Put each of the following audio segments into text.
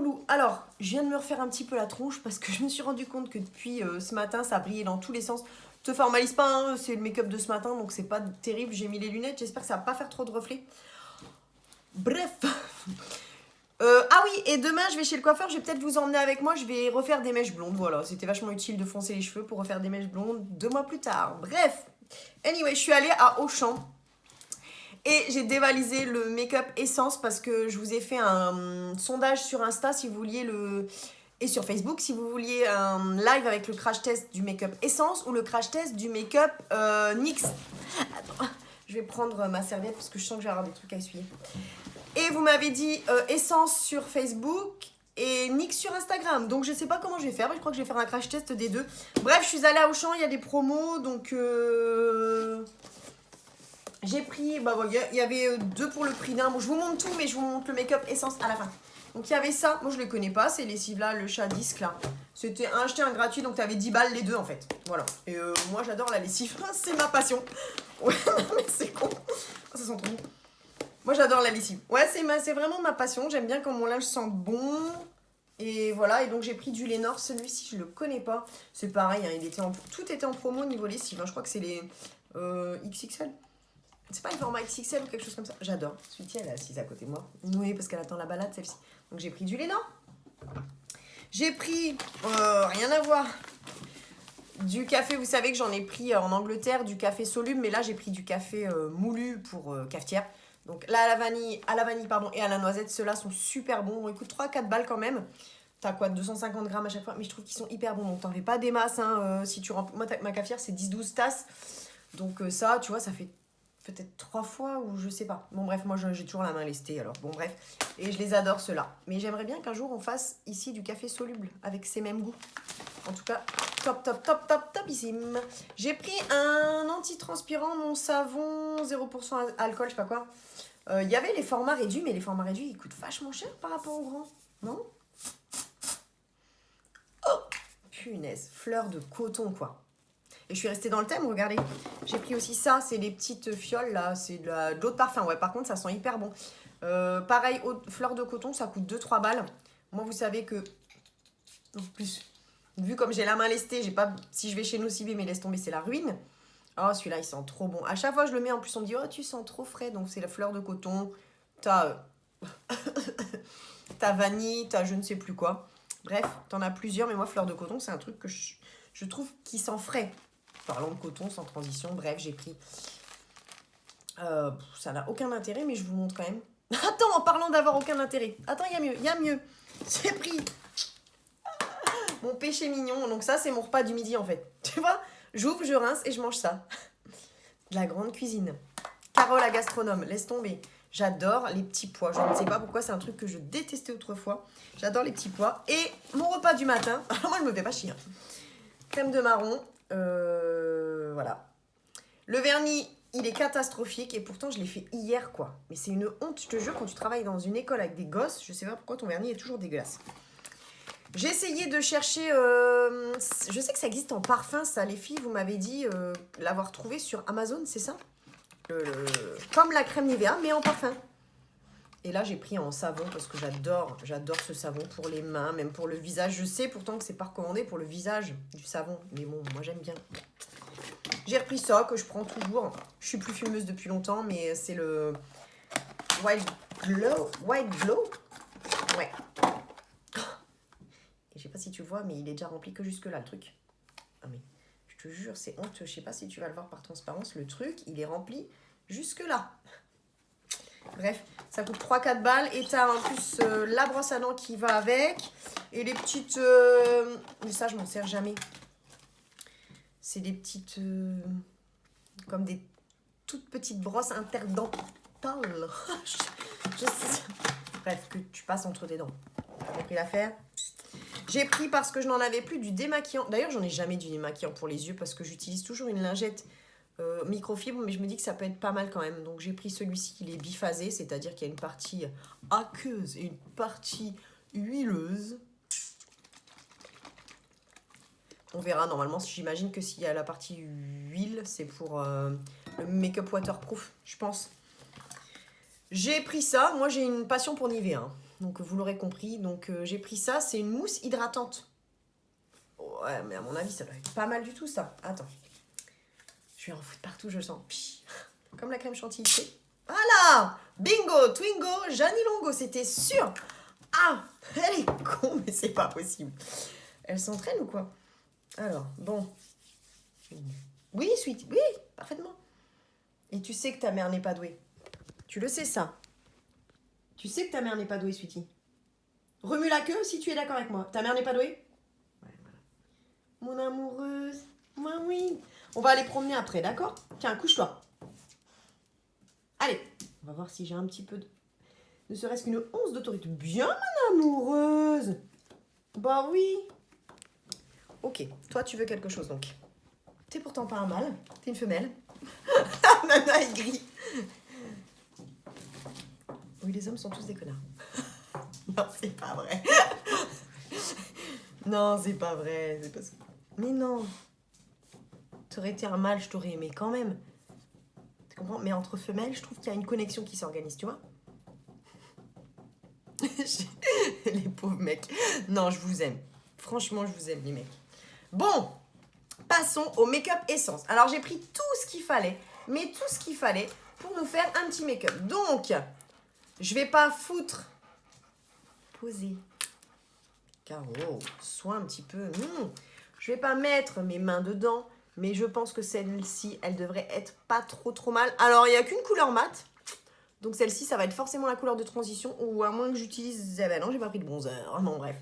loulous. Alors, je viens de me refaire un petit peu la tronche parce que je me suis rendu compte que depuis ce matin, ça a brillé dans tous les sens. Te formalise pas, hein, c'est le make-up de ce matin, donc c'est pas terrible. J'ai mis les lunettes, j'espère que ça va pas faire trop de reflets. Bref. Ah oui, et demain, je vais chez le coiffeur, je vais peut-être vous emmener avec moi, je vais refaire des mèches blondes. Voilà, c'était vachement utile de foncer les cheveux pour refaire des mèches blondes 2 mois plus tard. Bref. Anyway, je suis allée à Auchan. Et j'ai dévalisé le make-up Essence parce que je vous ai fait un sondage sur Insta si vous vouliez et sur Facebook si vous vouliez un live avec le crash test du make-up Essence ou le crash test du make-up NYX. Attends, je vais prendre ma serviette parce que je sens que je vais avoir des trucs à essuyer. Et vous m'avez dit Essence sur Facebook et NYX sur Instagram. Donc je sais pas comment je vais faire, mais je crois que je vais faire un crash test des deux. Bref, je suis allée à Auchan, il y a des promos, donc... J'ai pris, bah voilà, il y avait 2 pour le prix d'un. Bon, je vous montre tout, mais je vous montre le make-up Essence à la fin. Donc il y avait ça, moi je les connais pas, ces lessives là, le chat disque là. C'était un acheté, un gratuit, donc tu avais 10 balles les deux en fait. Voilà. Et moi j'adore la lessive, c'est ma passion. Ouais, mais c'est con. Oh, ça sent trop bon. Moi j'adore la lessive. Ouais, c'est vraiment ma passion, j'aime bien quand mon linge sent bon. Et voilà, et donc j'ai pris du Lénore, celui-ci je le connais pas. C'est pareil, hein, tout était en promo au niveau lessive, hein. Je crois que c'est les XXL. C'est pas le format XXL ou quelque chose comme ça. J'adore. Celui-ci, elle est assise à côté de moi. Oui, parce qu'elle attend la balade, celle-ci. Donc j'ai pris du Lénore. J'ai pris, rien à voir, du café. Vous savez que j'en ai pris en Angleterre, du café soluble. Mais là, j'ai pris du café moulu pour cafetière. Donc là, à la vanille, pardon, et à la noisette, ceux-là sont super bons. Ils coûtent 3-4 balles quand même. T'as quoi, 250 grammes à chaque fois. Mais je trouve qu'ils sont hyper bons. Donc t'en fais pas des masses. Hein, si tu remplis... Moi, ma cafetière, c'est 10-12 tasses. Donc ça, tu vois, ça fait... peut-être 3 fois ou je sais pas. Bon bref, moi j'ai toujours la main lestée alors. Bon bref. Et je les adore ceux-là. Mais j'aimerais bien qu'un jour on fasse ici du café soluble avec ces mêmes goûts. En tout cas, topissime. J'ai pris un antitranspirant, mon savon 0% alcool, je sais pas quoi. Il y avait les formats réduits, mais les formats réduits ils coûtent vachement cher par rapport aux grands. Non? Oh! Punaise, fleur de coton quoi. Et je suis restée dans le thème, regardez. J'ai pris aussi ça, c'est les petites fioles là, c'est de l'eau de parfum. Ouais, par contre, ça sent hyper bon. Pareil, fleur de coton, ça coûte 2-3 balles. Moi, vous savez que, en plus, vu comme j'ai la main lestée, j'ai pas. Si je vais chez Nocibé, mais laisse tomber, c'est la ruine. Oh, celui-là, il sent trop bon. À chaque fois, je le mets, en plus, on me dit, oh, tu sens trop frais. Donc, c'est la fleur de coton. T'as t'as vanille, t'as je ne sais plus quoi. Bref, t'en as plusieurs, mais moi, fleur de coton, c'est un truc que je trouve qui sent frais. Parlons de coton, sans transition. Bref, j'ai pris... ça n'a aucun intérêt, mais je vous montre quand même. Attends, en parlant d'avoir aucun intérêt. Attends, il y a mieux. J'ai pris mon péché mignon. Donc ça, c'est mon repas du midi, en fait. Tu vois, j'ouvre, je rince et je mange ça. De la grande cuisine. Carole la gastronome, laisse tomber. J'adore les petits pois. Je ne sais pas pourquoi, c'est un truc que je détestais autrefois. J'adore les petits pois. Et mon repas du matin. Alors moi, je me fais pas chier. Crème de marron. Voilà. Le vernis, il est catastrophique et pourtant je l'ai fait hier quoi. Mais c'est une honte, je te jure, quand tu travailles dans une école avec des gosses, je sais pas pourquoi ton vernis est toujours dégueulasse. J'ai essayé de chercher, je sais que ça existe en parfum, ça les filles, vous m'avez dit l'avoir trouvé sur Amazon, c'est ça comme la crème Nivea, mais en parfum. Et là j'ai pris en savon parce que j'adore ce savon pour les mains, même pour le visage. Je sais pourtant que c'est pas recommandé pour le visage du savon, mais bon, moi j'aime bien. J'ai repris ça, que je prends toujours. Je suis plus fumeuse depuis longtemps, mais c'est le White Glow. Ouais. Et je sais pas si tu vois, mais il est déjà rempli que jusque là, le truc. Ah mais, je te jure, c'est honteux. Je sais pas si tu vas le voir par transparence. Le truc, il est rempli jusque là. Bref, ça coûte 3-4 balles. Et t'as en plus la brosse à dents qui va avec. Et les petites... mais ça, je m'en sers jamais. C'est des petites... comme des toutes petites brosses interdentales. je sais. Bref, que tu passes entre tes dents. J'ai pris l'affaire. J'ai pris parce que je n'en avais plus du démaquillant. D'ailleurs, j'en ai jamais du démaquillant pour les yeux parce que j'utilise toujours une lingette microfibre, mais je me dis que ça peut être pas mal quand même. Donc j'ai pris celui-ci, il est biphasé, c'est-à-dire qu'il y a une partie aqueuse et une partie huileuse. On verra normalement, j'imagine que s'il y a la partie huile, c'est pour le make-up waterproof, je pense. J'ai pris ça, moi j'ai une passion pour Nivea. Hein. Donc vous l'aurez compris, donc j'ai pris ça, c'est une mousse hydratante. Ouais, mais à mon avis, ça doit être pas mal du tout ça. Attends. Je vais en foutre partout, je le sens. Pii. Comme la crème chantilly. Voilà. Bingo, Twingo, Jeannie Longo, c'était sûr. Ah, elle est con, mais c'est pas possible. Elle s'entraîne ou quoi? Alors, bon. Oui, sweet, oui, parfaitement. Et tu sais que ta mère n'est pas douée. Tu le sais, ça. Tu sais que ta mère n'est pas douée, sweetie. Remue la queue si tu es d'accord avec moi. Ta mère n'est pas douée? Ouais, voilà. Mon amoureuse. Moi, oui. On va aller promener après, d'accord? Tiens, couche-toi. Allez, on va voir si j'ai un petit peu de... Ne serait-ce qu'une once d'autorité. Bien, mon amoureuse. Bah oui. Ok, toi, tu veux quelque chose, donc. T'es pourtant pas un mâle. T'es une femelle. Nana est gris. Oui, les hommes sont tous des connards. Non, c'est pas vrai. Non, c'est pas vrai. C'est pas... Mais non. T'aurais été un mâle, je t'aurais aimé quand même. Tu comprends? Mais entre femelles, je trouve qu'il y a une connexion qui s'organise, tu vois? Les pauvres mecs. Non, je vous aime. Franchement, je vous aime, les mecs. Bon, passons au make-up essence. Alors, j'ai pris tout ce qu'il fallait, mais tout ce qu'il fallait pour nous faire un petit make-up. Donc, je vais pas foutre... Poser. Caro, sois un petit peu... Je vais pas mettre mes mains dedans, mais je pense que celle-ci, elle devrait être pas trop mal. Alors, il n'y a qu'une couleur mate. Donc, celle-ci, ça va être forcément la couleur de transition, ou à moins que j'utilise... Eh ben non, j'ai pas pris de bronzer. Non, bref.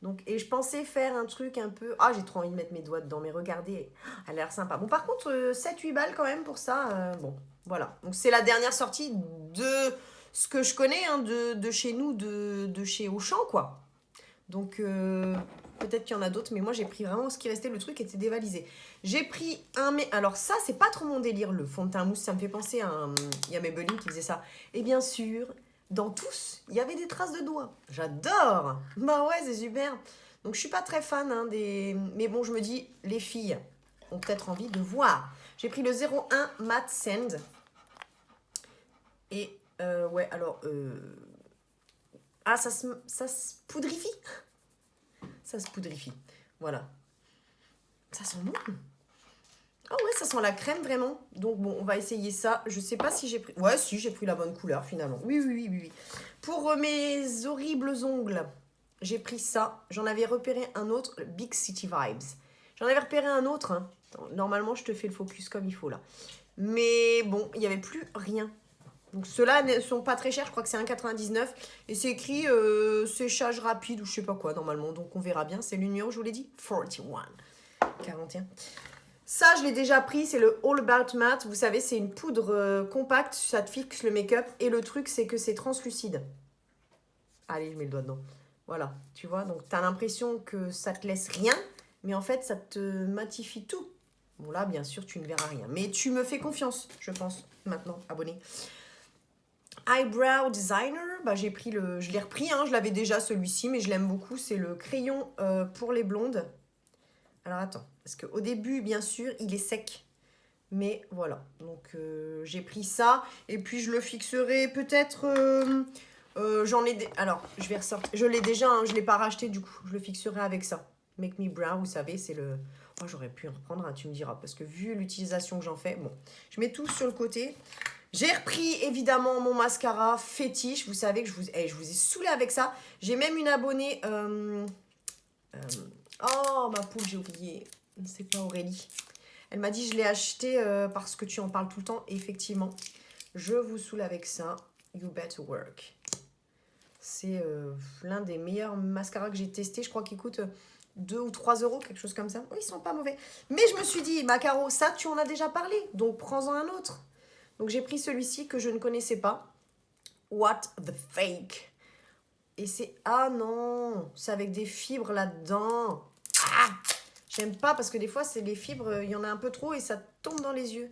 Donc, et je pensais faire un truc un peu... Ah, j'ai trop envie de mettre mes doigts dedans, mais regardez, elle a l'air sympa. Bon, par contre, 7-8 balles quand même pour ça. Bon, voilà. Donc, c'est la dernière sortie de ce que je connais, hein, de chez nous, de chez Auchan, quoi. Donc, peut-être qu'il y en a d'autres, mais moi, j'ai pris vraiment ce qui restait. Le truc était dévalisé. J'ai pris un... Mais alors, ça, c'est pas trop mon délire, le fond de teint mousse. Ça me fait penser à un... Il y a Maybelline qui faisait ça. Et bien sûr... Dans tous, il y avait des traces de doigts. J'adore. Bah ouais, c'est super. Donc, je suis pas très fan hein, des... Mais bon, je me dis, les filles ont peut-être envie de voir. J'ai pris le 01 Matte Sand. Et, ouais, alors... Ah, ça se poudrifie. Ça se poudrifie. Voilà. Ça sent bon. Ah ouais, ça sent la crème vraiment. Donc bon, on va essayer ça. Je sais pas si j'ai pris... Ouais, si, j'ai pris la bonne couleur finalement. Oui. Pour mes horribles ongles, j'ai pris ça. J'en avais repéré un autre, le Big City Vibes. J'en avais repéré un autre. Hein. Normalement, je te fais le focus comme il faut là. Mais bon, il n'y avait plus rien. Donc ceux-là ne sont pas très chers. Je crois que c'est 1,99. Et c'est écrit séchage rapide ou je sais pas quoi normalement. Donc on verra bien. C'est le numéro, je vous l'ai dit. 41. 41. Ça, je l'ai déjà pris, c'est le All About Matte. Vous savez, c'est une poudre compacte, ça te fixe le make-up. Et le truc, c'est que c'est translucide. Allez, je mets le doigt dedans. Voilà, tu vois, donc tu as l'impression que ça te laisse rien, mais en fait, ça te matifie tout. Bon, là, bien sûr, tu ne verras rien. Mais tu me fais confiance, je pense, maintenant, abonné. Eyebrow Designer, bah, j'ai pris le... Je l'ai repris, hein, je l'avais déjà celui-ci, mais je l'aime beaucoup. C'est le crayon pour les blondes. Alors, attends. Parce qu'au début, bien sûr, il est sec. Mais voilà. Donc, j'ai pris ça. Et puis, je le fixerai peut-être... j'en ai... Alors, je vais ressortir. Je l'ai déjà, hein, je ne l'ai pas racheté du coup. Je le fixerai avec ça. Make Me Brown, vous savez, c'est le... Oh, j'aurais pu en reprendre, hein, tu me diras. Parce que vu l'utilisation que j'en fais... Bon, je mets tout sur le côté. J'ai repris, évidemment, mon mascara fétiche. Vous savez que je vous ai saoulé avec ça. J'ai même une abonnée... Oh, ma poule, j'ai oublié... C'est pas Aurélie. Elle m'a dit je l'ai acheté parce que tu en parles tout le temps. Et effectivement, je vous saoule avec ça. You Better Work. C'est l'un des meilleurs mascaras que j'ai testé. Je crois qu'il coûte 2 ou 3 euros, quelque chose comme ça. Oui, ils sont pas mauvais. Mais je me suis dit, Macaro, ça tu en as déjà parlé. Donc prends-en un autre. Donc j'ai pris celui-ci que je ne connaissais pas. What the Fake. Et c'est... Ah non, c'est avec des fibres là-dedans. Ah! J'aime pas parce que des fois, c'est les fibres, il y en a un peu trop et ça tombe dans les yeux.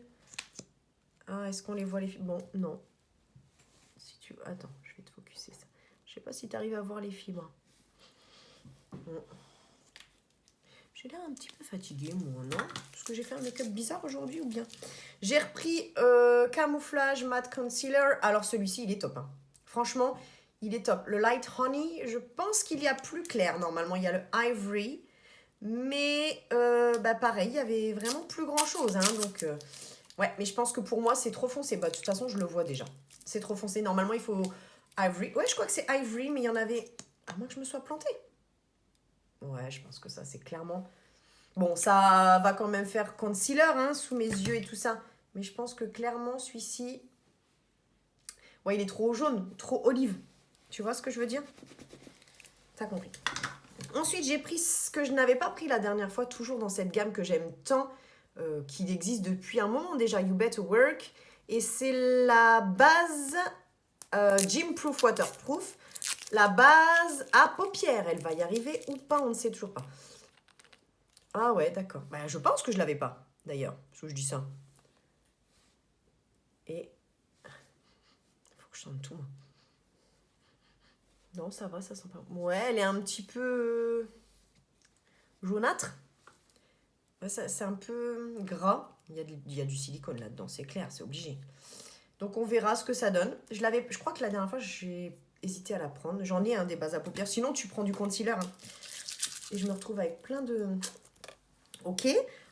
Ah, est-ce qu'on les voit les fibres? Bon, non. Si tu... Attends, je vais te focuser ça. Je sais pas si tu arrives à voir les fibres. Bon. J'ai l'air un petit peu fatiguée, moi, non? Parce que j'ai fait un make-up bizarre aujourd'hui ou bien? J'ai repris Camouflage Matte Concealer. Alors, celui-ci, il est top. Hein. Franchement, Il est top. Le Light Honey, je pense qu'il y a plus clair. Normalement, il y a le Ivory. Mais pareil, il y avait vraiment plus grand chose. Hein, donc, ouais, mais je pense que pour moi, c'est trop foncé. Bah, de toute façon, je le vois déjà. C'est trop foncé. Normalement, il faut Ivory. Ouais, je crois que c'est Ivory, mais il y en avait... À moins que je me sois plantée. Ouais, je pense que ça, c'est clairement... Bon, ça va quand même faire concealer hein, sous mes yeux et tout ça. Mais je pense que clairement, celui-ci... Ouais, il est trop jaune, trop olive. Tu vois ce que je veux dire? T'as compris. Ensuite, j'ai pris ce que je n'avais pas pris la dernière fois, toujours dans cette gamme que j'aime tant, qui existe depuis un moment déjà, You Better Work. Et c'est la base Gym Proof Waterproof. La base à paupières, elle va y arriver ou pas, on ne sait toujours pas. Ah ouais, d'accord. Bah, je pense que je l'avais pas, d'ailleurs, parce que je dis ça. Et... Faut que je sente tout, moi. Non, ça va, ça sent pas... Ouais, elle est un petit peu jaunâtre. Ouais, c'est un peu gras. Il y a du silicone là-dedans, c'est clair, c'est obligé. Donc on verra ce que ça donne. Je crois que la dernière fois, j'ai hésité à la prendre. J'en ai un des bases à paupières. Sinon, tu prends du concealer. Hein. Et je me retrouve avec plein de... Ok.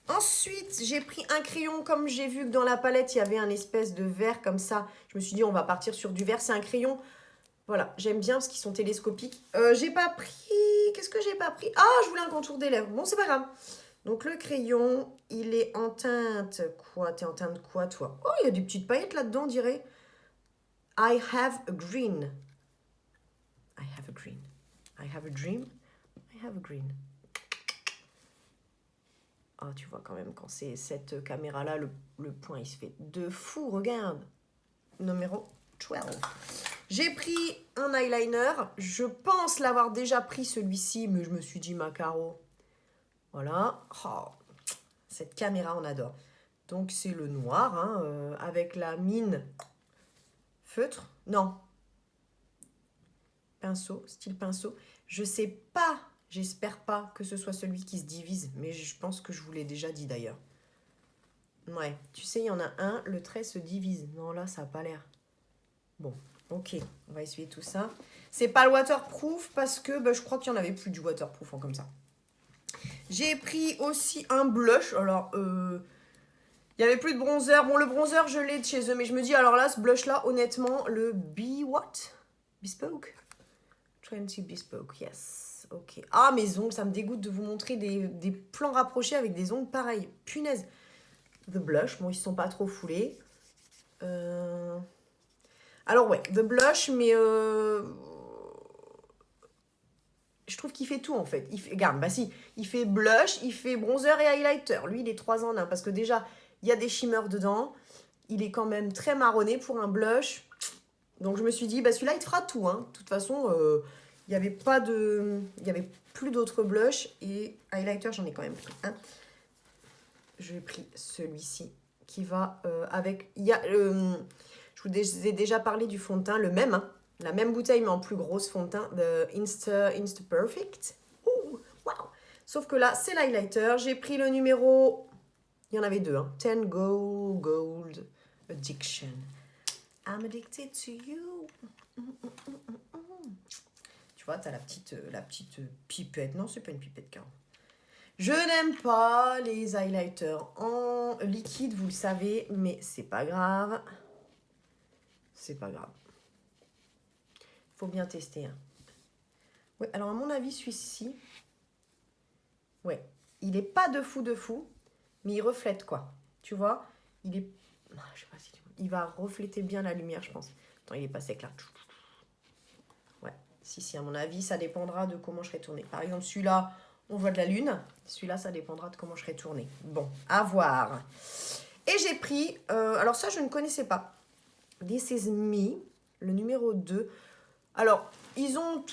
Ensuite, j'ai pris un crayon. Comme j'ai vu que dans la palette, il y avait un espèce de vert comme ça. Je me suis dit, on va partir sur du vert. C'est un crayon. Voilà, j'aime bien parce qu'ils sont télescopiques. J'ai pas pris... Qu'est-ce que j'ai pas pris? Ah, je voulais un contour des lèvres. Bon, c'est pas grave. Donc le crayon, il est en teinte quoi? T'es en teinte quoi toi? Oh, il y a des petites paillettes là-dedans, on dirait. I have a green. I have a green. I have a dream. I have a green. Ah, tu vois quand même, quand c'est cette caméra-là, le point, il se fait de fou. Regarde. Numéro 12. J'ai pris un eyeliner. Je pense l'avoir déjà pris celui-ci, mais je me suis dit, Macaro. Voilà. Oh, cette caméra, on adore. Donc, c'est le noir, hein, avec la mine feutre. Non. Pinceau, style pinceau. Je sais pas, j'espère pas que ce soit celui qui se divise, mais je pense que je vous l'ai déjà dit d'ailleurs. Ouais, tu sais, il y en a un, le trait se divise. Non, là, ça n'a pas l'air. Bon, ok, on va essuyer tout ça. C'est pas le waterproof parce que je crois qu'il y en avait plus du waterproof comme ça. J'ai pris aussi un blush. Alors, il n'y avait plus de bronzer. Bon, le bronzer, je l'ai de chez eux. Mais je me dis, alors là, ce blush-là, honnêtement, le Bespoke 20 Bespoke, yes. Ok. Ah, mes ongles, ça me dégoûte de vous montrer des plans rapprochés avec des ongles pareils. Punaise. The blush, bon, ils ne sont pas trop foulés. Alors, ouais, the blush, mais... Je trouve qu'il fait tout en fait. Regarde, bah si, il fait blush, il fait bronzer et highlighter. Lui, il est 3 en 1 parce que déjà, il y a des shimmers dedans. Il est quand même très marronné pour un blush. Donc je me suis dit, celui-là, il te fera tout. Hein. De toute façon, il n'y avait pas de... Il n'y avait plus d'autres blushs. Et highlighter, j'en ai quand même pris un. J'ai pris celui-ci qui va avec... Il y a, je vous ai déjà parlé du fond de teint, le même, hein. La même bouteille, mais en plus grosse fond de teint de Insta Perfect. Ouh, wow. Sauf que là, c'est l'highlighter. J'ai pris le numéro... Il y en avait deux. Hein. 10 Gold Addiction. I'm addicted to you. Tu vois, t'as la petite pipette. Non, c'est pas une pipette, car. Je n'aime pas les highlighters en liquide, vous le savez, mais c'est pas grave. C'est pas grave. Faut bien tester. Hein. Ouais, alors à mon avis, celui-ci, ouais, il est pas de fou, mais il reflète quoi. Tu vois, il est, je sais pas si il va refléter bien la lumière, je pense. Attends, il est pas sec là. Ouais, si, à mon avis, ça dépendra de comment je serai tournée. Par exemple, celui-là, on voit de la lune. Celui-là, ça dépendra de comment je serai tournée. Bon, à voir. Et j'ai pris, alors ça, je ne connaissais pas. This is Me, le numéro 2. Alors, ils ont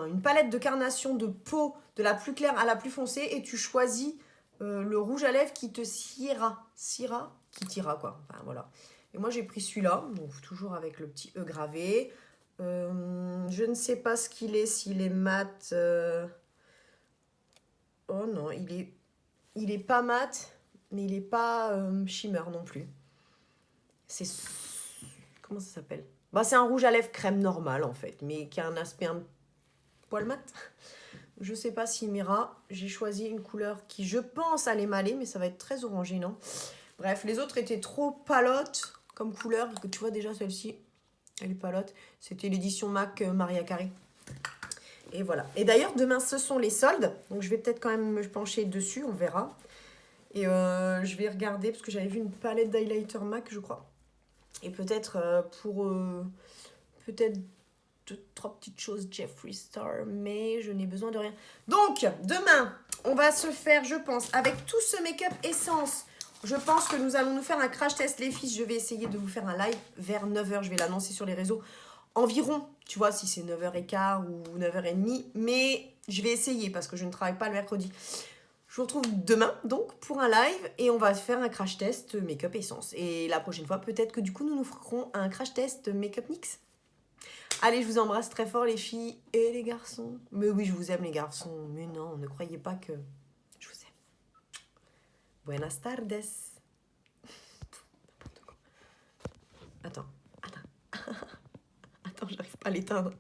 une palette de carnation de peau de la plus claire à la plus foncée et tu choisis le rouge à lèvres qui te qui t'ira quoi. Enfin, voilà. Et moi j'ai pris celui-là, donc toujours avec le petit E gravé. Je ne sais pas ce qu'il est, s'il est mat. Oh non, il est pas mat, mais il est pas shimmer non plus. C'est comment ça s'appelle? Bah, c'est un rouge à lèvres crème normal en fait, mais qui a un aspect un poil mat. Je sais pas s'il m'ira. J'ai choisi une couleur qui, je pense, allait m'aller, mais ça va être très orangé, non? Bref, les autres étaient trop palotes comme couleur. Parce que tu vois déjà celle-ci, elle est palote. C'était l'édition MAC Maria Carré. Et voilà. Et d'ailleurs, demain, ce sont les soldes. Donc, je vais peut-être quand même me pencher dessus, on verra. Et je vais regarder, parce que j'avais vu une palette d'highlighter MAC, je crois. Et peut-être peut-être 2-3 petites choses Jeffree Star, mais je n'ai besoin de rien. Donc, demain, on va se faire, je pense, avec tout ce make-up essence. Je pense que nous allons nous faire un crash test, les filles. Je vais essayer de vous faire un live vers 9h. Je vais l'annoncer sur les réseaux. Environ, tu vois, si c'est 9h15 ou 9h30. Mais je vais essayer parce que je ne travaille pas le mercredi. Je vous retrouve demain, donc, pour un live. Et on va faire un crash test make-up essence. Et la prochaine fois, peut-être que du coup, nous ferons un crash test make-up NYX. Allez, je vous embrasse très fort les filles et les garçons. Mais oui, je vous aime les garçons. Mais non, ne croyez pas que je vous aime. Buenas tardes. Attends. Attends, j'arrive pas à l'éteindre.